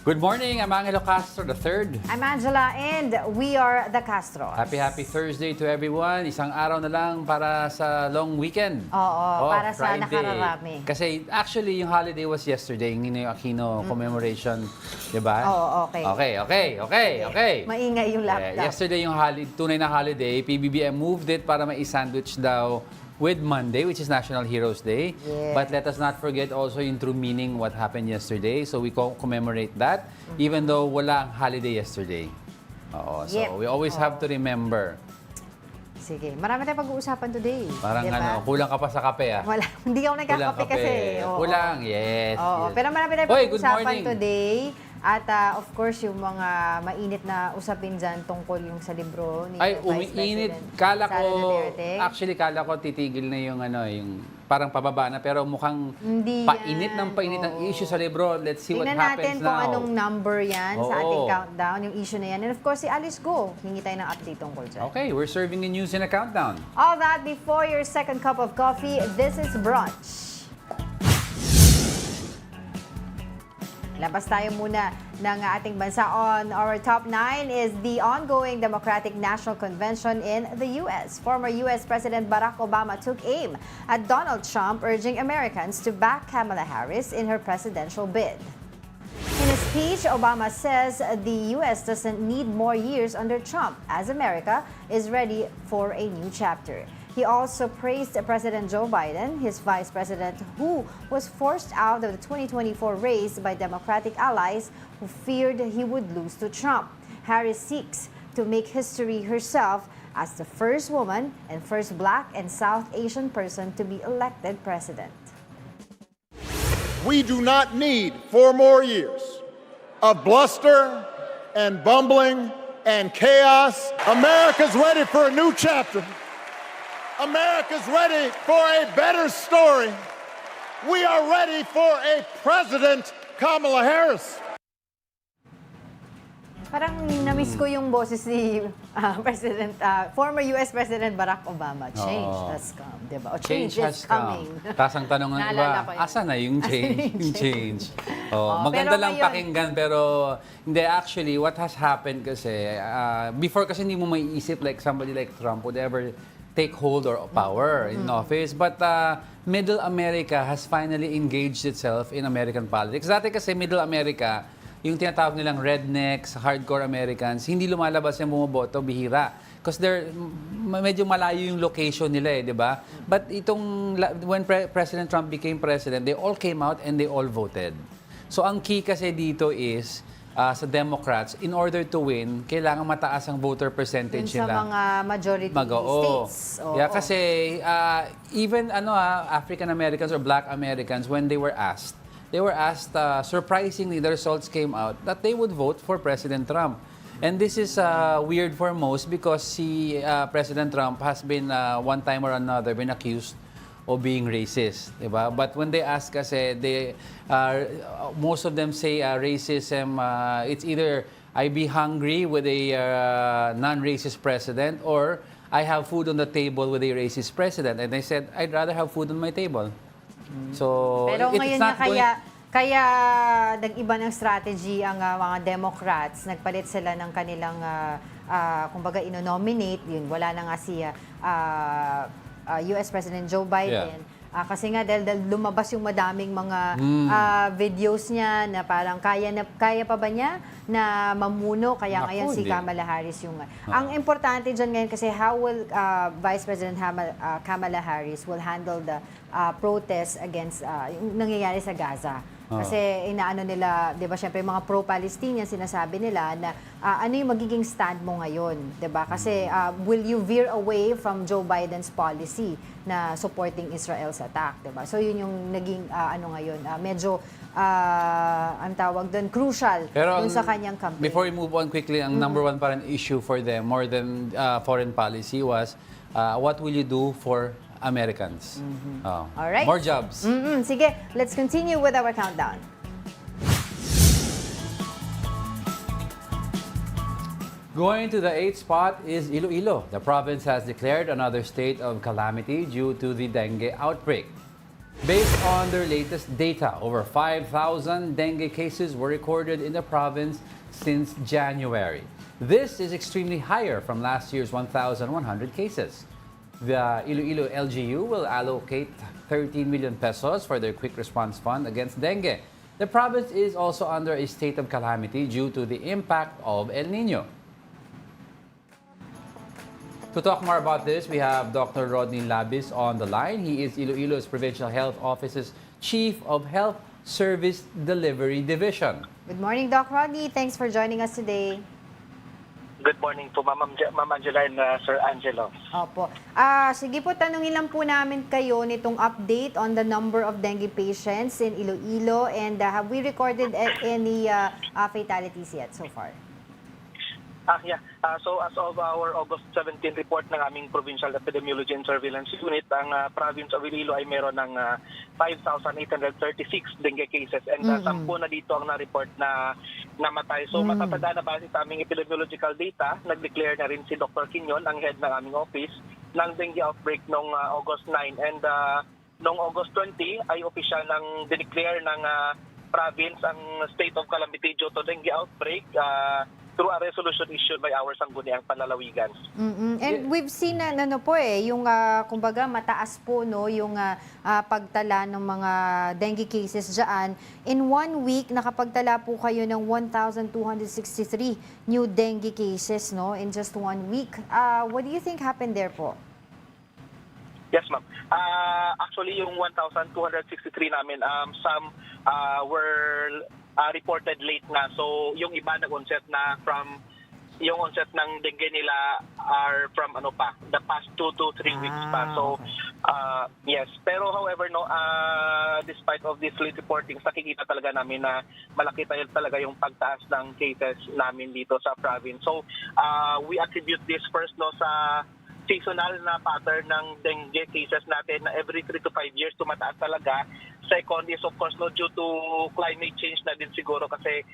Good morning, I'm Angelo Castro III. I'm Angela and we are the Castros. Happy Thursday to everyone. Isang araw na lang para sa long weekend. Oo, para sa Friday. nakararami. Kasi actually yung holiday was yesterday, yung Ninoy Aquino commemoration, di ba? Oo, okay. Okay. Maingay yung laptop. Yesterday yung tunay na holiday, PBBM moved it para mai-sandwich daw with Monday, which is National Heroes Day. Yeah. But let us not forget also yung true meaning what happened yesterday. So we commemorate that, even though wala ang holiday yesterday. Oo, so Yep. we always have to remember. Sige, marami tayong pag-uusapan today. Parang diba? kulang ka pa sa kape ah. Wala, hindi ako nagkakape kasi. Oo. Kulang, yes. Oo, yes. pero marami tayong Hoy, good pag-uusapan morning. today. At of course, yung mga mainit na usapin dyan tungkol yung sa libro ni Ay, Vice umiinit. President Kala Sara ko, Duterte. actually, kala ko titigil na yung yung parang pababa na. Pero mukhang Hindi painit yan. ng painit ang Oo. issue sa libro. Let's see Tingnan what happens natin now. kung anong number yan sa Oo. ating countdown, yung issue na yan. And of course, si Alice Go, hingi tayo ng update tungkol dyan. Okay, we're serving the news in a countdown. All that before your second cup of coffee, this is Brunch. Labas tayo muna ng ating bansa. On our top 9 is the ongoing Democratic National Convention in the U.S. Former U.S. President Barack Obama took aim at Donald Trump, urging Americans to back Kamala Harris in her presidential bid. In a speech, Obama says the U.S. doesn't need more years under Trump, as America is ready for a new chapter. He also praised President Joe Biden, his vice president, who was forced out of the 2024 race by Democratic allies who feared he would lose to Trump. Harris seeks to make history herself as the first woman and first Black and South Asian person to be elected president. We do not need 4 more years of bluster and bumbling and chaos. America's ready for a new chapter. America's ready for a better story. We are ready for a President Kamala Harris. Parang na-miss ko yung boses ni former U.S. President Barack Obama. Change has come, di ba? O change is coming. Tapos ang tanong ng iba, Naalala ko yun. asa na yung change? yung change. Maganda pero lang ngayon- pakinggan, pero hindi, actually, what has happened kasi, before kasi hindi mo maiisip like somebody like Trump would ever take hold or power in office. But Middle America has finally engaged itself in American politics. Dati kasi Middle America, yung tinatawag nilang rednecks, hardcore Americans, hindi lumalabas yung bumoboto, bihira. Because medyo malayo yung location nila di ba? But when President Trump became president, they all came out and they all voted. So ang key kasi dito is, sa Democrats, in order to win, kailangan mataas ang voter percentage Yun sa nila. mga majority states. Oo. Yeah, kasi even African Americans or Black Americans, when they were asked, surprisingly, the results came out that they would vote for President Trump. And this is weird for most because President Trump has been one time or another been accused of being racist, diba? But when they ask kasi, most of them say racism, it's either I be hungry with a non-racist president or I have food on the table with a racist president. And they said, I'd rather have food on my table. So, Pero it's ngayon not kaya nag-iba ng strategy ang mga Democrats. Nagpalit sila ng kanilang, kumbaga, ino-nominate. Yun, wala na nga si U.S. President Joe Biden. Yeah. Kasi nga dahil lumabas yung madaming mga videos niya na parang kaya pa ba niya na mamuno, kaya Naku, ngayon si hindi. Kamala Harris yung ang importante diyan ngayon kasi how will Vice President Kamala Harris will handle the protests against yung nangyayari sa Gaza. Kasi inaano nila, 'di ba, syempre mga pro-Palestinian sinasabi nila na ano yung magiging stand mo ngayon, 'di ba? Kasi will you veer away from Joe Biden's policy na supporting Israel's attack, 'di ba? So yun yung naging ano ngayon, medyo ang tawag doon crucial dun sa kanyang campaign. Before we move on quickly, ang number one parang issue for them more than foreign policy was what will you do for Americans? All right. More jobs. Sige, let's continue with our countdown. Going to the 8th spot is Iloilo. The province has declared another state of calamity due to the dengue outbreak. Based on their latest data, over 5,000 dengue cases were recorded in the province since January. This is extremely higher from last year's 1,100 cases. The Iloilo LGU will allocate 13 million pesos for their quick response fund against dengue. The province is also under a state of calamity due to the impact of El Nino. To talk more about this, we have Dr. Rodney Labis on the line. He is Iloilo's Provincial Health Office's Chief of Health Service Delivery Division. Good morning, Doc Rodney. Thanks for joining us today. Good morning po, Ma'am Angela and Sir Angelo. Opo. Sige po, tanungin lang po namin kayo nitong update on the number of dengue patients in Iloilo, and have we recorded any fatalities yet so far? So as of our August 17 report ng aming Provincial Epidemiology and Surveillance Unit, ang province of Iloilo ay meron ng 5,836 dengue cases, and 10 na dito ang na-report na namatay. So matatanda na base sa aming epidemiological data, nag-declare na rin si Dr. Quinyon, ang head ng aming office, ng dengue outbreak noong August 9. And noong August 20 ay official nang dineclare ng province ang state of calamity due to dengue outbreak through a resolution issued by our Sangguniang Panlalawigan. And we've seen na yung kumbaga mataas po yung pagtala ng mga dengue cases diyan. In 1 week nakapagtala po kayo ng 1,263 new dengue cases in just 1 week. What do you think happened there po? Yes, ma'am. Actually, yung 1,263 namin, some were reported late na. So, yung iba nag-onset na yung onset ng dengue nila are from the past 2 to 3 weeks pa. So, yes. Pero however, despite of this late reporting, nakikita talaga namin na malaki talaga yung pagtaas ng cases namin dito sa province. So, we attribute this first sa seasonal na pattern ng dengue cases natin na every 3 to 5 years tumataas talaga. Second is of course due to climate change na din siguro kasi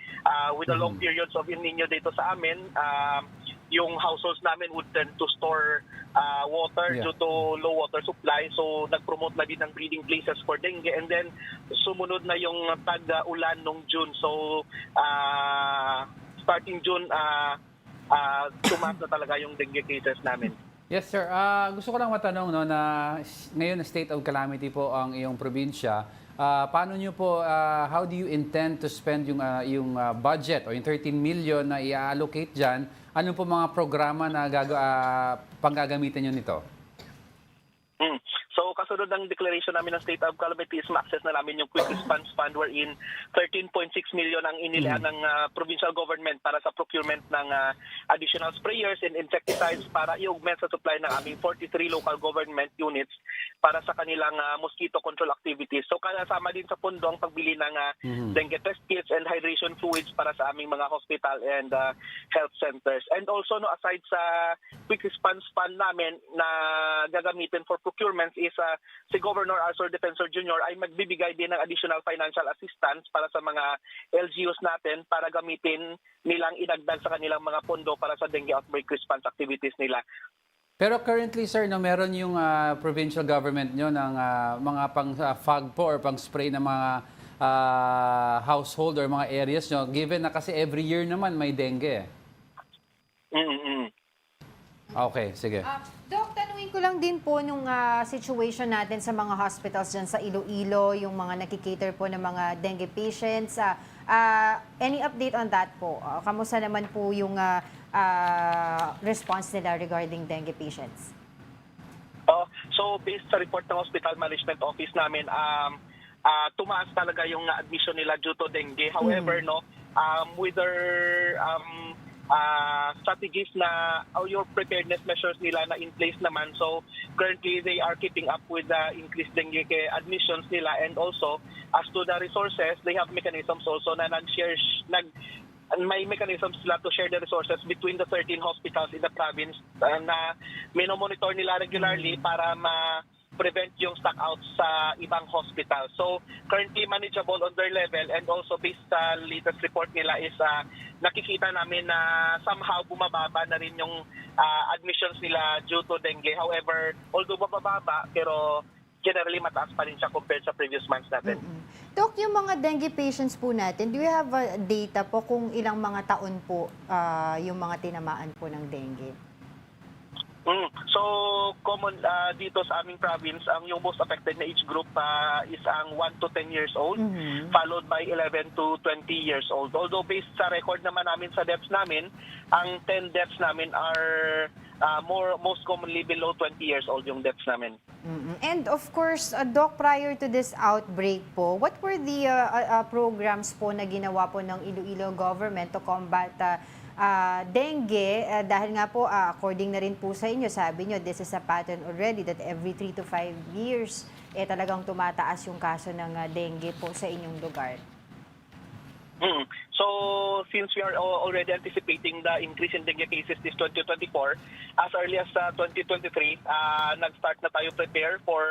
with the long periods of El Nino dito sa amin, yung households namin would tend to store water due to low water supply. So nag-promote na din ng breeding places for dengue, and then sumunod na yung tag-ulan nung June. So starting June, tumaas na talaga yung dengue cases namin. Yes, sir. Gusto ko lang matanong na ngayon na state of calamity po ang iyong probinsya. Paano nyo po, how do you intend to spend yung budget o yung 13 million na i-allocate dyan? Ano po mga programa na panggagamitan nyo nito? So, kasunod ng declaration namin ng state of calamity is ma-access na namin yung quick response fund wherein 13.6 million ang inilaan ng provincial government para sa procurement ng additional sprayers and insecticides para i-augment sa supply ng aming 43 local government units para sa kanilang mosquito control activities. So, kasama din sa pondo ang pagbili ng dengue test kits and hydration fluids para sa aming mga hospital and health centers. And also, aside sa quick response fund namin na gagamitin for procurement is si Governor Arthur Defensor Jr. ay magbibigay din ng additional financial assistance para sa mga LGUs natin para gamitin nilang idagdag sa kanilang mga pondo para sa dengue outbreak response activities nila. Pero currently, sir, meron yung provincial government nyo ng mga pang-fog po or pang-spray ng mga household or mga areas nyo, given na kasi every year naman may dengue. Okay, sige. Doc, tanungin ko lang din po nung situation natin sa mga hospitals dyan sa Iloilo, yung mga nakikater po ng mga dengue patients. Any update on that po? Kamusta naman po yung response nila regarding dengue patients? So, based sa report ng Hospital Management Office namin, tumaas talaga yung admission nila due to dengue. However, with their strategies na your preparedness measures nila na in place naman. So currently they are keeping up with the increased dengue admissions nila, and also as to the resources, they have mechanisms also na may mechanisms sila to share the resources between the 13 hospitals in the province na minomonitor nila regularly para prevent yung stockouts sa ibang hospital. So, currently manageable on their level, and also based sa latest report nila is nakikita namin na somehow bumababa na rin yung admissions nila due to dengue. However, although bababa, pero generally mataas pa rin siya compared sa previous months natin. Doc, yung mga dengue patients po natin, do you have data po kung ilang mga taon po yung mga tinamaan po ng dengue? So, common dito sa aming province, ang yung most affected na age group is ang 1 to 10 years old, followed by 11 to 20 years old. Although based sa record naman namin sa deaths namin, ang 10 deaths namin are most commonly below 20 years old yung deaths namin. And of course, Doc, prior to this outbreak po, what were the programs po na ginawa po ng Iloilo government to combat dengue? Dahil nga po, according na rin po sa inyo, sabi nyo, this is a pattern already that every 3 to 5 years, talagang tumataas yung kaso ng dengue po sa inyong lugar. So, since we are already anticipating the increase in dengue cases this 2024, as early as 2023, nag-start na tayo prepare for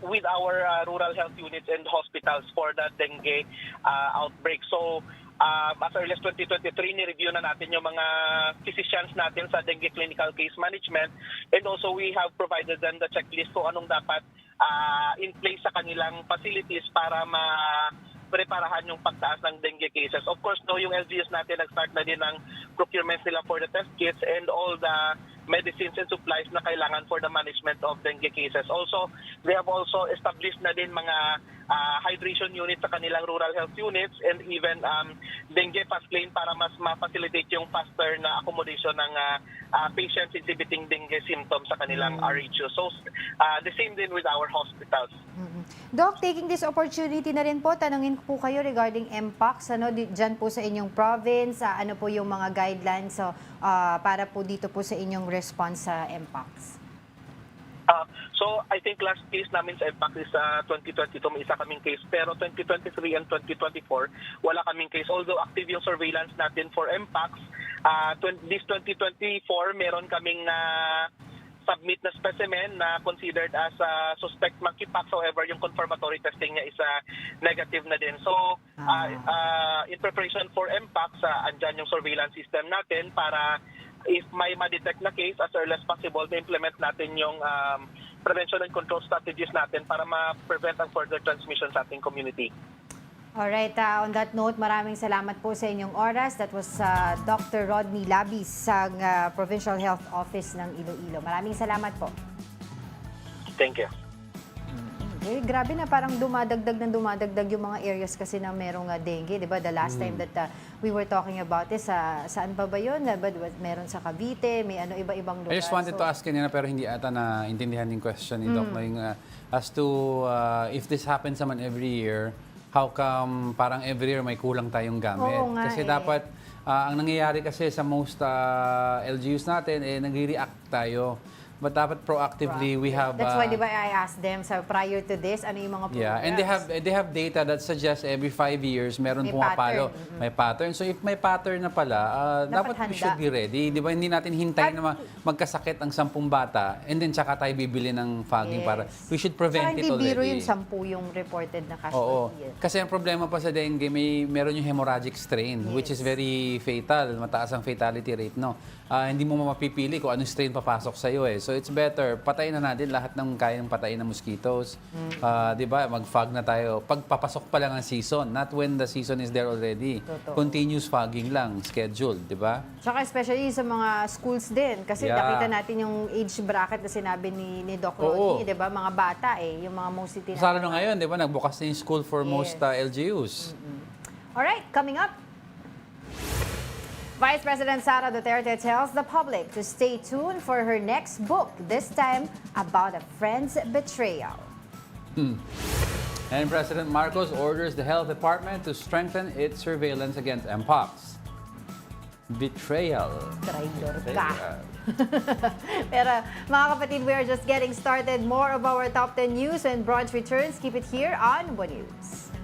with our rural health units and hospitals for the dengue outbreak. So, as early as 2023, ni-review na natin yung mga physicians natin sa dengue clinical case management, and also we have provided them the checklist kung anong dapat in place sa kanilang facilities para preparahan yung pagtaas ng dengue cases. Of course, no, yung LGUs natin nag-start na din ng procurements nila for the test kits and all the medicines and supplies na kailangan for the management of dengue cases. Also, they have also established na din mga hydration units sa kanilang rural health units, and even dengue fast lane para mas ma-facilitate yung faster na accommodation ng patients exhibiting dengue symptoms sa kanilang RHU. So, the same din with our hospitals. Doc, taking this opportunity na rin po, tanungin po kayo regarding MPOX, dyan po sa inyong province, ano po yung mga guidelines para po dito po sa inyong response sa MPOX? So, I think last case namin sa MPOX is 2022, may isa kaming case. Pero 2023 and 2024, wala kaming case. Although active yung surveillance natin for MPOX, this 2024, meron kaming submit na specimen na considered as suspect monkeypox. However, yung confirmatory testing niya is negative na din. So, in preparation for MPOX, andyan yung surveillance system natin para if may ma-detect na case, as early as possible, na-implement natin yung prevention and control strategies natin para ma-prevent ang further transmission sa ating community. Alright, on that note, maraming salamat po sa inyong oras. That was Dr. Rodney Labis sa Provincial Health Office ng Iloilo. Maraming salamat po. Thank you. Grabe na, parang dumadagdag yung mga areas kasi na merong dengue, di ba? The last time that we were talking about this, saan ba yun? Meron sa Cavite, may iba-ibang lugar. I just wanted to ask kanina pero hindi ata na intindihan yung question ni Doc. No, yung, as to if this happens naman every year, how come parang every year may kulang tayong gamit? Oo nga Kasi dapat, ang nangyayari kasi sa most LGUs natin, nagre-react tayo. But dapat proactively we have... That's why, di ba, I asked them, prior to this, ano yung mga programs? Yeah, and they have data that suggests every 5 years meron May pumapalo. pattern. May pattern. So if may pattern na pala, dapat we handa. should be ready. Di ba, hindi natin hintayin na magkasakit ang 10 bata and then tsaka tayo bibili ng fogging para... We should prevent it already. Hindi biro yung 10 yung reported na casualty. Oo. Kasi ang problema pa sa dengue, meron yung hemorrhagic strain, which is very fatal. Mataas ang fatality rate, no? Hindi mo mapipili kung anong strain papasok sa'yo eh. So it's better, patayin na natin lahat ng kayang patayin na mosquitoes. Di ba? Mag-fog na tayo. Pagpapasok pa lang ang season, not when the season is there already. Totoo. Continuous fogging lang, scheduled, di ba? Tsaka especially sa mga schools din. Kasi nakita natin yung age bracket na sinabi ni Doc Rodney, di ba? Mga bata yung mga mostly tinatawag. Salo na ngayon, di ba? Nagbukas na yung school for most LGUs. Alright, coming up. Vice President Sara Duterte tells the public to stay tuned for her next book, this time about a friend's betrayal. And President Marcos orders the Health Department to strengthen its surveillance against Mpox. Betrayal. Traidor ka. Pero mga kapatid, we are just getting started. More of our top 10 news and Brunch returns. Keep it here on One News.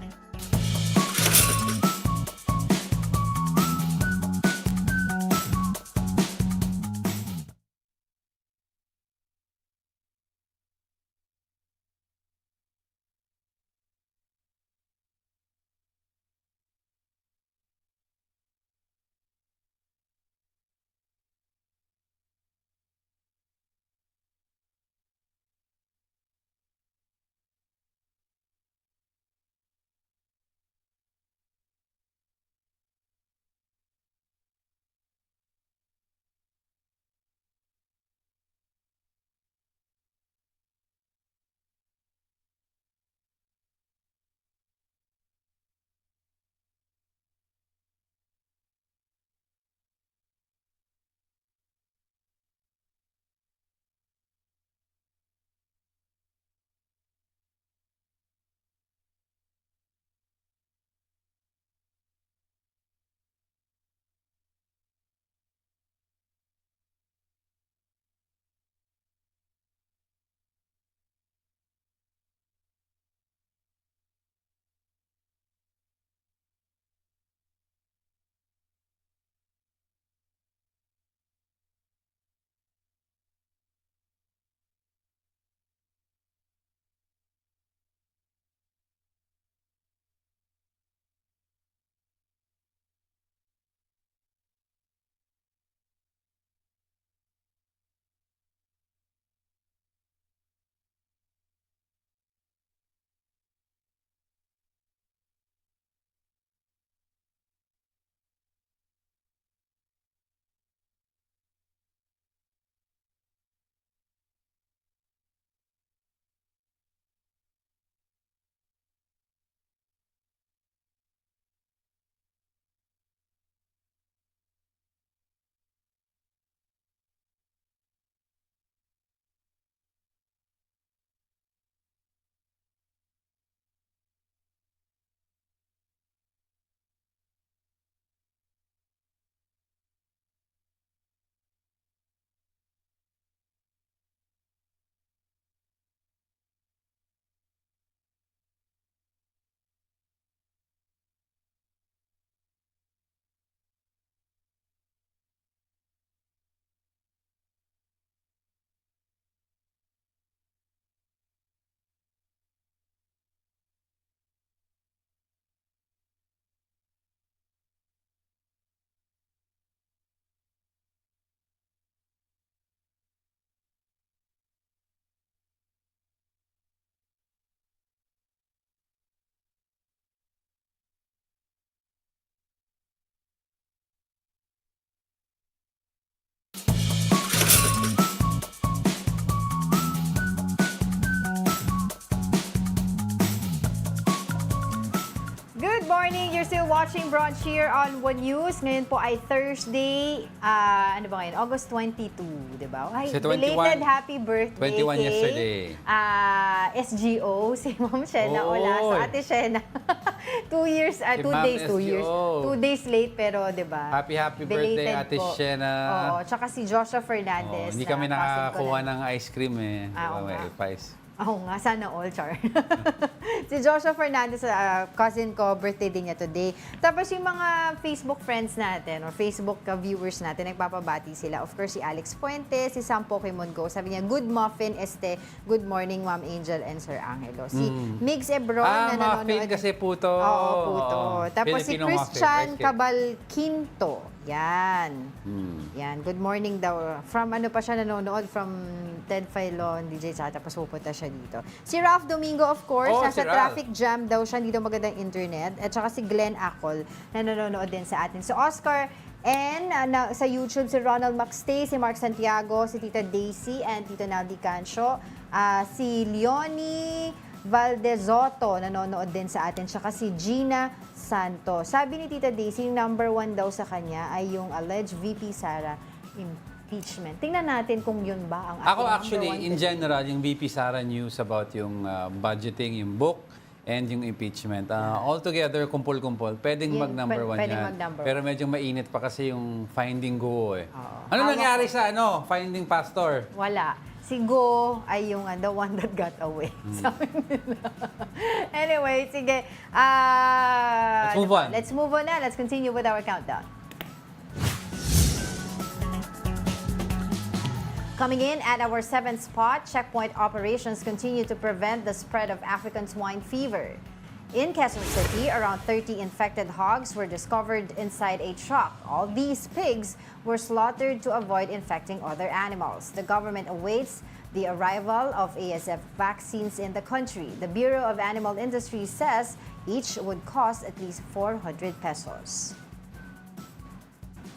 watching Brunch here on One News. Ngayon po ay Thursday, ano ba ngayon? August 22, di ba? Ay, Si 21 belated happy birthday 21 kay yesterday. SGO, si Ma'am Shena Oy. Ola. So, Ate Shena, 2 years, Si 2 Ma'am days, 2 years. SGO. 2 days late, pero di ba? Happy birthday, Ate Shena. Oo, tsaka si Joshua Fernandez. Hindi kami cousin ko nakakakuha na- ng ice cream eh. Oo May nga. ice. Oo nga, sana all, Char. Si Joshua Fernandez, cousin ko, birthday din niya today. Tapos yung mga Facebook friends natin or Facebook viewers natin, nagpapabati sila. Of course, si Alex Fuentes, si Sam Pokemon Go. Sabi niya, good muffin, good morning, Ma'am Angel and Sir Angelo. Si Migs Ebron na nanonood. Muffin kasi puto. Oo, puto. Tapos si Filipino Christian muffin, rice cake. Cabalquinto. Yan. Yan. Good morning daw. From ano pa siya nanonood? From Ted Filon, DJ Cha. Tapos pupunta siya dito. Si Ralph Domingo, of course. Oh, nasa si Ralph. traffic jam daw siya. Hindi daw magandang internet. At saka si Glenn Acol na nanonood din sa atin. So, Oscar and sa YouTube, si Ronald Maxtay, si Mark Santiago, si Tita Daisy, and Tito Naldi Cancio. Si Leonie Valdezotto, nanonood din sa atin. Tsaka si Gina Santos. Sabi ni Tita Daisy, yung number 1 daw sa kanya ay yung alleged VP Sara impeachment. Tingnan natin kung yun ba ang ating Ako actually, number 1 in today. general, yung VP Sara news about yung budgeting, yung book, and yung impeachment. All together, kumpul-kumpul, pwedeng Yun, mag-number 1 pwedeng yan. mag-number Pero medyo mainit pa kasi yung finding go eh. Oo. Ano Hawak nangyari ko. sa finding pastor? Wala. Si Go ay yung the one that got away. Sabi nila. Anyway, sige. Let's move on. Let's move on na. Let's continue with our countdown. Coming in at our 7th spot, checkpoint operations continue to prevent the spread of African swine fever. In Quezon City, around 30 infected hogs were discovered inside a truck. All these pigs were slaughtered to avoid infecting other animals. The government awaits the arrival of ASF vaccines in the country. The Bureau of Animal Industry says each would cost at least 400 pesos.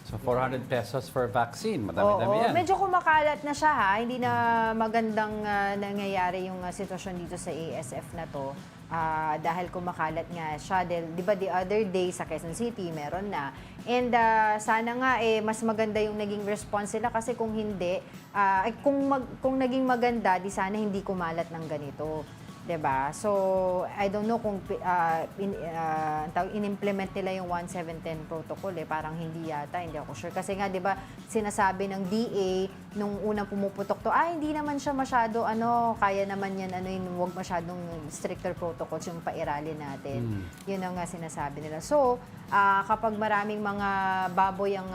So 400 pesos for vaccine. Madami-dami Oo, yan. medyo kumakalat na siya ha. Hindi na magandang nangyayari yung sitwasyon dito sa ASF na to. Dahil kumakalat nga siya. Di ba the other day sa Quezon City, meron na. And sana nga mas maganda yung naging response nila kasi kung hindi, kung naging maganda, di sana hindi kumalat ng ganito. 'Di ba? So, I don't know kung in-implement nila yung 1710 protocol parang hindi yata, hindi ako sure. Kasi nga 'di ba, sinasabi ng DA nung unang pumuputok to, hindi naman siya masyado kaya naman yan wag masyadong stricter protocols yung pairalin natin. Yun ang nga sinasabi nila. So, kapag maraming mga baboy ang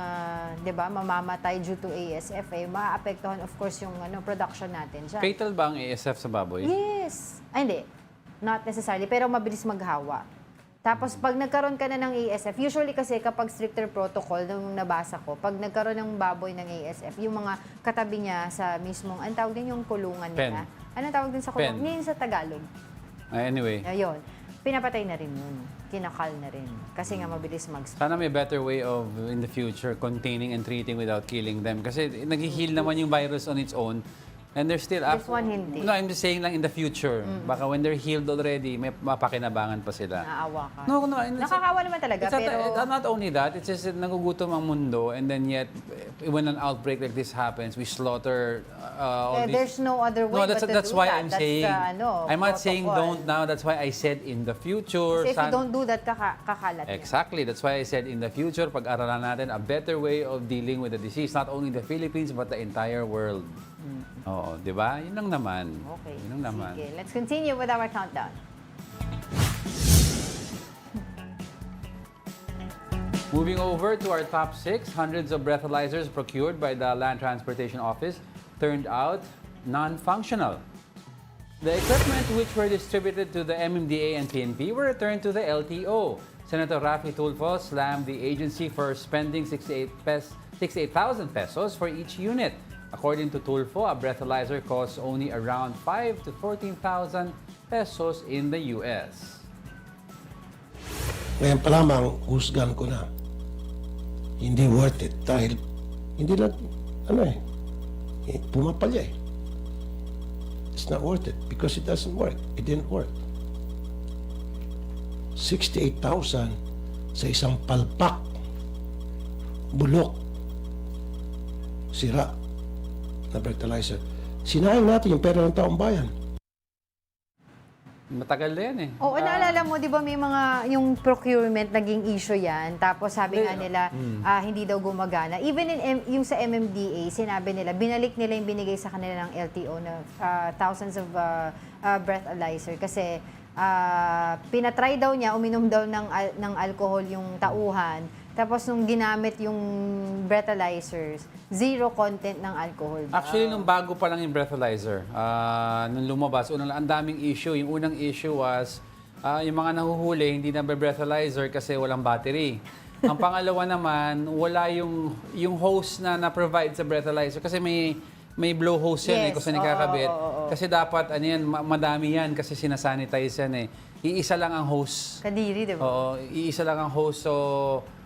'di ba, mamamatay due to ASF, maapektuhan of course yung production natin diyan. Fatal ba ang ASF sa baboy? Yes. Ay, hindi. Not necessarily, pero mabilis maghawa. Tapos, pag nagkaroon ka na ng ASF, usually kasi kapag stricter protocol, nung nabasa ko, pag nagkaroon ng baboy ng ASF, yung mga katabi niya sa mismong, ang tawag din yung kulungan nila. Anong tawag din sa kulungan? Pen. Hindi sa Tagalog. Anyway, Ayun. Pinapatay na rin yun. Kinakal na rin. Kasi nga mabilis mag-spread. sana may better way of, in the future, containing and treating without killing them. Kasi nag-heal naman yung virus on its own. And they're still This one hindi. No, I'm just saying lang in the future. Baka when they're healed already, may mapakinabangan pa sila. Naawa ka. No. Nakakawa naman talaga, pero... Not only that, it's just that nagugutom ang mundo and then yet, when an outbreak like this happens, we slaughter all these... There's no other way No, but to that's do why that. I'm That's saying, I'm not saying protocol. don't now, that's why I said in the future. Kasi if you don't do that, kakalat yan. Exactly. That's why I said in the future, pag-aralan natin a better way of dealing with the disease, not only in the Philippines, but the entire world. Oo, di ba? Yun lang naman. Okay. Yun lang naman. Sige. Let's continue with our countdown. Moving over to our top 6, hundreds of breathalyzers procured by the Land Transportation Office turned out non-functional. The equipment which were distributed to the MMDA and PNP were returned to the LTO. Senator Rafi Tulfo slammed the agency for spending 68,000 pesos for each unit. According to Tulfo, a breathalyzer costs only around 5,000 to 14,000 pesos in the US. Ngayon pa lamang, husgan ko na. Hindi worth it dahil hindi lang, pumapalya eh. It's not worth it because it doesn't work. It didn't work. 68,000 sa isang palpak, bulok, sira na fertilizer. Sinayang natin yung pera ng taong bayan. Matagal na yan eh. Oo, naalala mo, di ba may mga, yung procurement naging issue yan, tapos sabi nga nila, hindi daw gumagana. Even yung sa MMDA, sinabi nila, binalik nila yung binigay sa kanila ng LTO na thousands of breathalyzer kasi pinatry daw niya, uminom daw ng alcohol yung tauhan, tapos nung ginamit yung breathalyzers, zero content ng alcohol. Actually, nung bago pa lang yung breathalyzer, nung lumabas, ang daming issue. Yung unang issue was, yung mga nahuhuli, hindi na breathalyzer kasi walang battery. Ang pangalawa naman, wala yung hose na provide sa breathalyzer kasi may blow hose yan kung saan ikakabit. Kasi dapat, madami yan kasi sinasanitize yan eh. Iisa lang ang hose. Kadiri, di ba? Oo, iisa lang ang hose. So,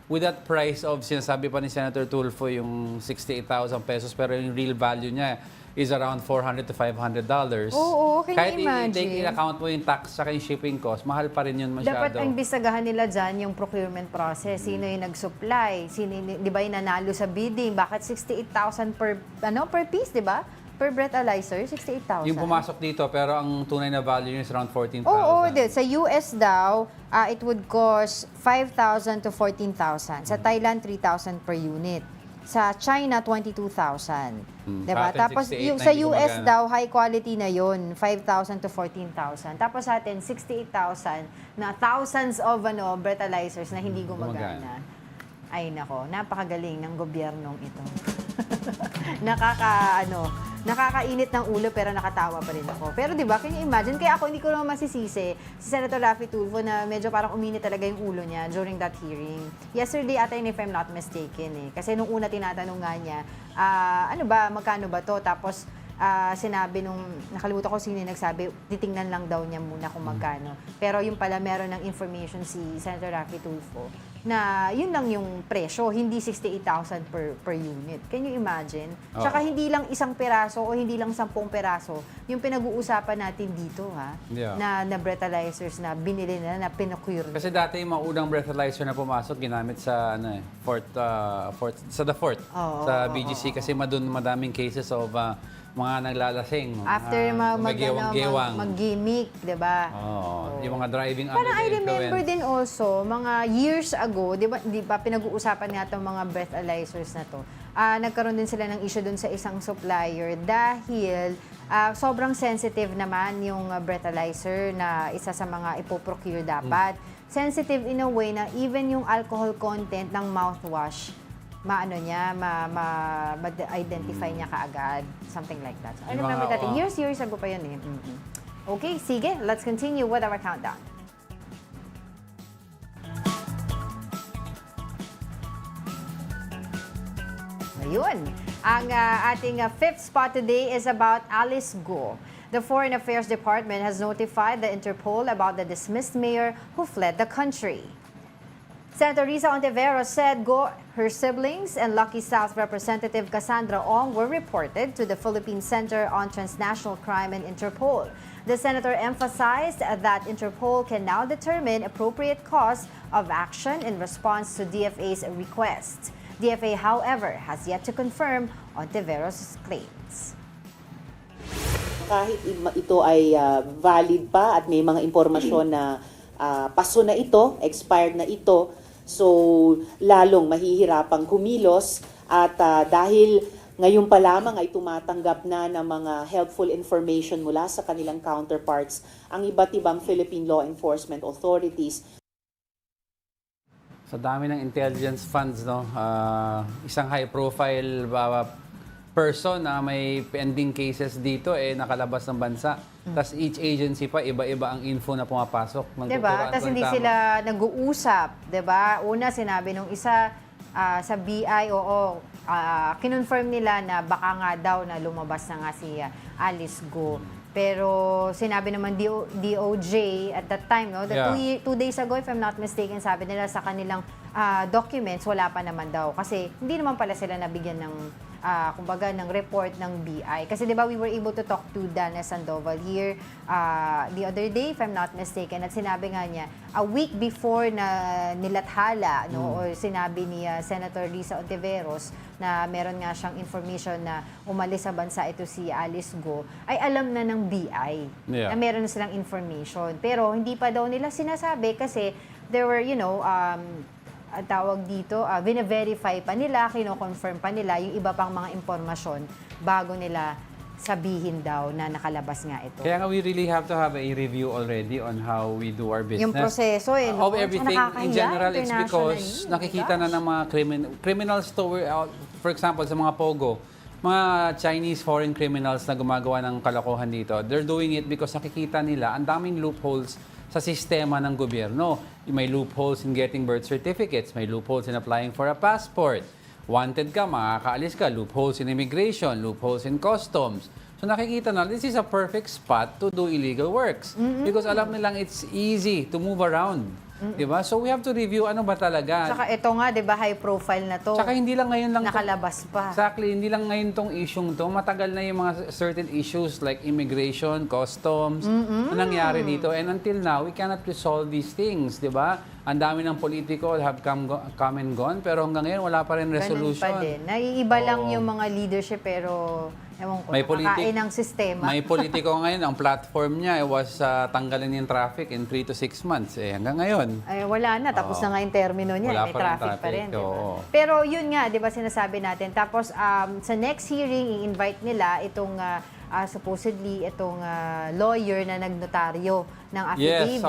with that price of, sinasabi pa ni Senator Tulfo, yung 68,000 pesos, pero yung real value niya is around $400 to $500. Oo, can Kahit you imagine? i-take in account mo yung tax sa yung shipping cost, mahal pa rin yun masyado. Dapat ang bisagahan nila dyan yung procurement process. Sino yung nag-supply? Sino, di ba yung nanalo sa bidding? Bakit 68,000 per piece, di ba? Per breathalyzer, 68,000. Yung pumasok dito, pero ang tunay na value niya is around 14,000. Oo, sa US daw, it would cost 5,000 to 14,000. Sa Thailand, 3,000 per unit. Sa China, 22,000. Diba? Atin, Tapos 68 yung na sa hindi US gumagana. daw, high quality na yon 5,000 to 14,000. Tapos sa atin, 68,000 na thousands of breathalyzers na hindi gumagana. Ay nako, napakagaling ng gobyernong ito. Nakakainit ng ulo pero nakatawa pa rin ako. Pero 'di ba, can you imagine? Kaya ako hindi ko naman masisisi si Senator Raffy Tulfo na medyo parang uminit talaga yung ulo niya during that hearing. Yesterday ata if I'm not mistaken eh. Kasi nung una tinatanong nga niya, ano ba, magkano ba to? Tapos sinabi nung, nakalimutan ko sino yung nagsabi, titingnan lang daw niya muna kung magkano. Pero yung pala meron ng information si Senator Raffy Tulfo na yun lang yung presyo, hindi 68,000 per unit. Can you imagine? Tsaka hindi lang isang peraso o hindi lang 10 peraso yung pinag-uusapan natin dito, ha? Yeah. Na breathalyzers na binili na pinocure. Kasi dati yung mga unang breathalyzer na pumasok, ginamit sa the fort, sa BGC kasi madaming cases of mga naglalasing. After mag-gimmick, di ba? Yung mga driving under Parang the I remember influence. din also, mga years ago, di ba pinag-uusapan nga itong mga breathalyzers na to, nagkaroon din sila ng issue dun sa isang supplier dahil sobrang sensitive naman yung breathalyzer na isa sa mga ipoprocure dapat. Sensitive in a way na even yung alcohol content ng mouthwash, ma-identify niya kaagad. Something like that. So, I Yung remember mga, that. Years ago pa yun eh. Okay, sige. Let's continue with our countdown. Ayun. Ang ating fifth spot today is about Alice Go. The Foreign Affairs Department has notified the Interpol about the dismissed mayor who fled the country. Senator Risa Ontiveros said her siblings and Lucky South Representative Cassandra Ong were reported to the Philippine Center on Transnational Crime and Interpol. The senator emphasized that Interpol can now determine appropriate course of action in response to DFA's request. DFA, however, has yet to confirm Ontiveros' claims. Kahit ito ay valid pa at may mga impormasyon na paso na ito, expired na ito, so lalong mahihirapang kumilos at dahil ngayon pa lamang ay tumatanggap na ng mga helpful information mula sa kanilang counterparts ang iba't ibang Philippine law enforcement authorities. Sa dami ng intelligence funds, no, isang high-profile person na may pending cases dito, nakalabas ng bansa. Tapos each agency pa, iba-iba ang info na pumapasok. Diba? Tapos hindi sila nag-uusap. Diba? Una, sinabi nung isa sa BI, kinonfirm nila na baka nga daw na lumabas na nga si Alice Go. Pero sinabi naman DOJ at that time, no, two days ago, if I'm not mistaken, sabi nila sa kanilang documents, wala pa naman daw. Kasi hindi naman pala sila nabigyan ng kumbaga, ng report ng BI. Kasi di ba we were able to talk to Dana Sandoval here the other day, if I'm not mistaken, at sinabi nga niya, a week before na nilathala, no, or sinabi ni Senator Risa Ontiveros na meron nga siyang information na umalis sa bansa ito si Alice Go, ay alam na ng BI na meron na silang information. Pero hindi pa daw nila sinasabi kasi there were, ang tawag dito, vine-verify pa nila, kino-confirm pa nila yung iba pang mga impormasyon bago nila sabihin daw na nakalabas nga ito. Kaya nga we really have to have a review already on how we do our business. Yung proseso Of everything in general, it's because internationally. nakikita na ng mga criminals to, for example, sa mga POGO, mga Chinese foreign criminals na gumagawa ng kalokohan dito, they're doing it because nakikita nila ang daming loopholes sa sistema ng gobyerno. May loopholes in getting birth certificates, may loopholes in applying for a passport. Wanted ka, makakaalis ka, loopholes in immigration, loopholes in customs. So nakikita na, this is a perfect spot to do illegal works. Because alam nilang it's easy to move around. Diba? So we have to review ano ba talaga. Saka ito nga, di ba, high profile na to. Saka hindi lang ngayon lang nakalabas pa. Exactly, hindi lang ngayon tong isyung to. Matagal na yung mga certain issues like immigration, customs, na nangyari dito. And until now, we cannot resolve these things, di ba? Ang dami ng politiko have come and gone, pero hanggang ngayon wala pa rin resolution. Ganun pa din. Naiiba lang yung mga leadership, pero ewan ko, nakakain ng sistema. May politiko ngayon, ang platform niya was tanggalin yung traffic in 3 to 6 months. Hanggang ngayon. Ay, wala na. Tapos na nga yung termino niya. Wala May pa rin traffic pa rin. traffic, oo. Pero yun nga, di ba sinasabi natin. Tapos sa next hearing, i-invite nila itong supposedly itong lawyer na nagnotaryo ng affidavit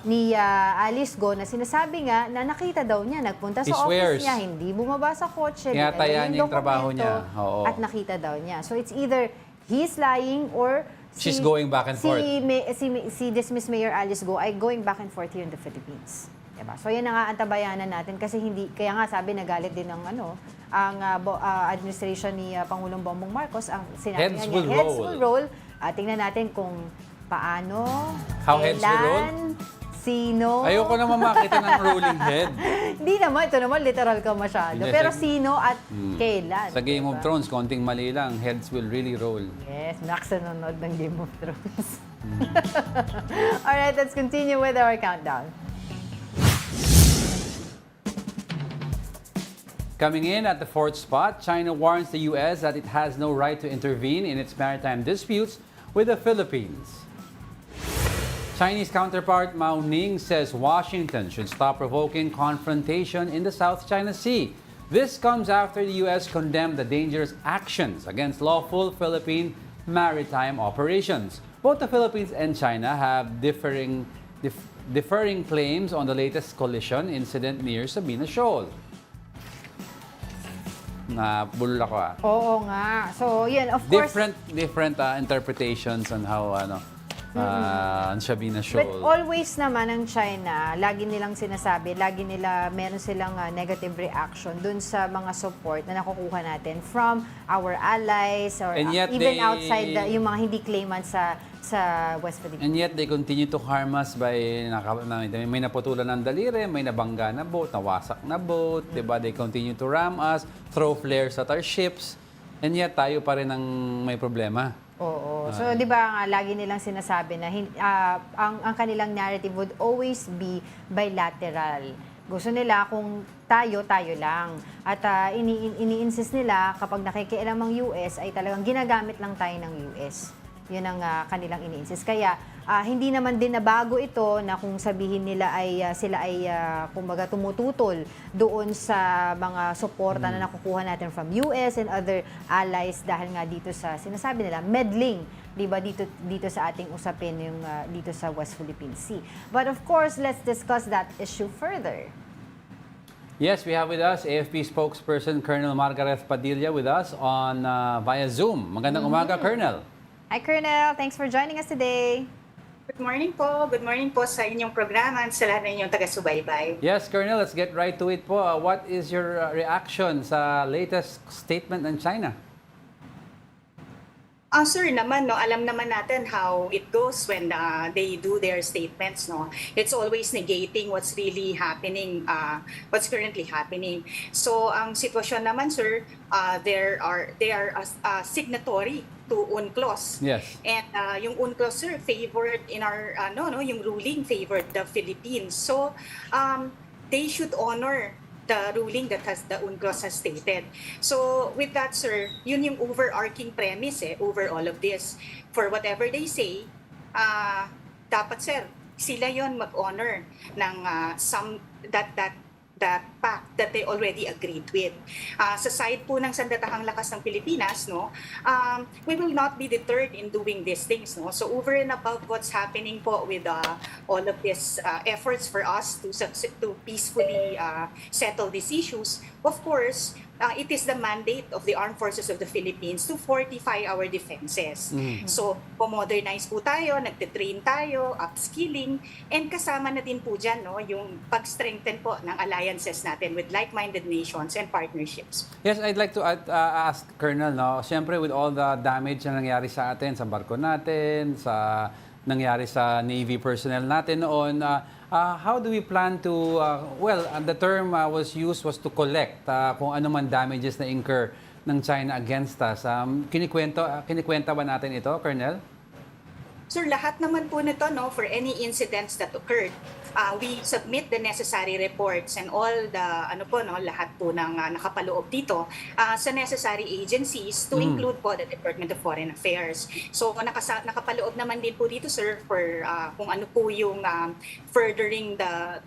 ni Alice Go na sinasabi nga na nakita daw niya, nagpunta sa office niya, hindi bumaba sa kotse, Tinataya niya yung trabaho niya. Oo. at nakita daw niya. So it's either he's lying or She's going back and forth. Si dismissed Mayor Alice Go ay going back and forth here in the Philippines. Diba? So yan ang aantabayanan natin kasi hindi, kaya nga sabi nagalit din ng ang administration ni Pangulong Bongbong Marcos, ang sinabi Heads niya, will heads roll. will roll. Tingnan natin kung paano, How heads will roll? kailan, sino. Ayoko naman makita ng rolling head. Hindi naman, ito naman literal ka masyado. Hindi, Pero sa- sino at kailan. Sa Game of diba? Thrones, konting mali lang, heads will really roll. Yes, Max nanonood ng Game of Thrones. Alright, let's continue with our countdown. Coming in at the fourth spot, China warns the U.S. that it has no right to intervene in its maritime disputes with the Philippines. Chinese counterpart Mao Ning says Washington should stop provoking confrontation in the South China Sea. This comes after the U.S. condemned the dangerous actions against lawful Philippine maritime operations. Both the Philippines and China have differing claims on the latest collision incident near Sabina Shoal. Nabulol ako Oo nga. So, yun, of course. Different interpretations on how Sabina But Shoal. always naman ang China, lagi nilang sinasabi, meron silang negative reaction dun sa mga support na nakukuha natin from our allies or And yet even outside yung mga hindi claimants sa West Philippines. And yet they continue to harm us by may naputulan ng daliri, may nabangga na boat, nawasak na boat, 'di ba? They continue to ram us, throw flares at our ships. And yet tayo pa rin ang may problema. Oo. So, di ba nga, lagi nilang sinasabi na ang kanilang narrative would always be bilateral. Gusto nila kung tayo lang. At ini-insist nila kapag nakikialam ang US ay talagang ginagamit lang tayo ng US. Yun ang kanilang ini-insist. Kaya hindi naman din nabago ito na kung sabihin nila ay sila ay kumbaga tumututol doon sa mga suporta na nakukuha natin from US and other allies dahil nga dito sa sinasabi nila meddling, 'di ba, dito sa ating usapin yung dito sa West Philippine Sea. But of course, let's discuss that issue further. Yes, we have with us AFP spokesperson Colonel Margaret Padilla with us on via Zoom. Magandang umaga, Colonel. Hi, Colonel. Thanks for joining us today. Good morning po. Good morning po sa inyong programa at sa lahat ng inyong taga-subaybay. Yes, Colonel, let's get right to it po. What is your reaction sa latest statement ng China? Sir naman, no, alam naman natin how it goes when they do their statements, no. It's always negating what's really happening, what's currently happening. So ang sitwasyon naman, sir, they are signatory to UNCLOS. Yes. And yung UNCLOS, sir, favored in our yung ruling favored the Philippines. So they should honor the ruling that the UNCLOS has stated. So with that, sir, yun yung overarching premise over all of this. For whatever they say, dapat, sir, sila yon mag-honor ng that pact that they already agreed with. Sa side po ng Sandatahang Lakas ng Pilipinas, no, we will not be deterred in doing these things. No? So over and above what's happening po with all of these efforts for us to peacefully settle these issues, of course, it is the mandate of the Armed Forces of the Philippines to fortify our defenses. So, po-modernize po tayo, nagtitrain tayo, upskilling, and kasama na din po dyan, no, yung pag-strengthen po ng alliances natin with like-minded nations and partnerships. Yes, I'd like to ask Colonel, no, siyempre with all the damage na nangyari sa atin, sa barko natin, sa nangyari sa Navy personnel natin noon, how do we plan to, the term was used was to collect kung ano man damages na incur ng China against us. Kinikwenta ba natin ito, Colonel? Sir, lahat naman po nito, no, for any incidents that occurred, we submit the necessary reports and all the lahat po ng nakapaloob dito sa necessary agencies to include po the Department of Foreign Affairs. So nakapaloob naman din po dito, sir, for kung ano po yung furthering the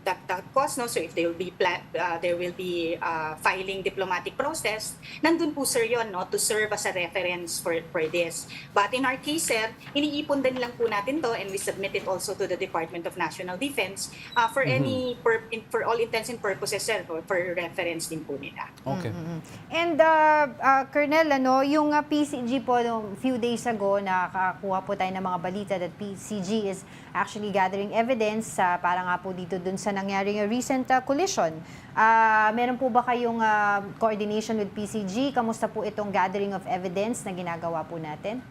cause, no. So if there will be filing diplomatic process, nandun po, sir, yon, no, to serve as a reference for this. But in our case, sir, iniipon din lang po natin to, and we submit it also to the Department of National Defense for for all intents and purposes, sir, for reference din po nila. Okay. And Colonel, yung PCG po few days ago, nakakuha po tayo ng mga balita that PCG is actually gathering evidence para nga po dito dun sa nangyaring recent collision. Meron po ba kayong coordination with PCG? Kamusta po itong gathering of evidence na ginagawa po natin?